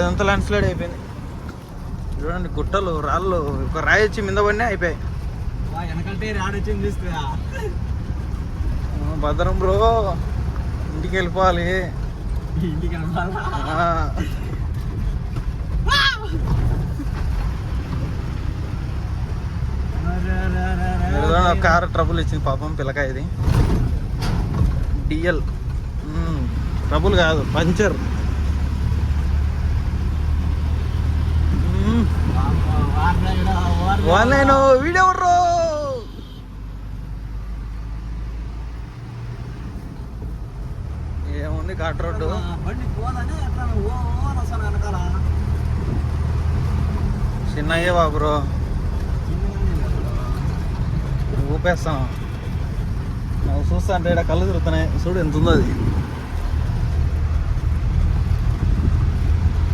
ఎంత land slide అయిపోయింది చూడండి, గుట్టలు రాళ్ళు, ఒక రాయి వచ్చి మీద పడినా అయిపోయాయి. వెనకంటే రాడొచ్చింది చూస్తా. భద్రం బ్రో, ఇంటికి వెళ్ళిపోవాలి. ఇంటికి కారు ట్రబుల్ ఇచ్చింది పాపం పిల్లకాయ. ఇది డిఎల్ ట్రబుల్ కాదు, పంచర్. ఆన్లైన్ వీడియో ఏముంది ఘాట్ రోడ్డు. చిన్నయ్యే బాబురో, ఊపేస్తాం. నువ్వు చూస్తా అంటే ఇక్కడ కళ్ళు తిరుగుతున్నాయి. చూడు ఎంత ఉందో అది.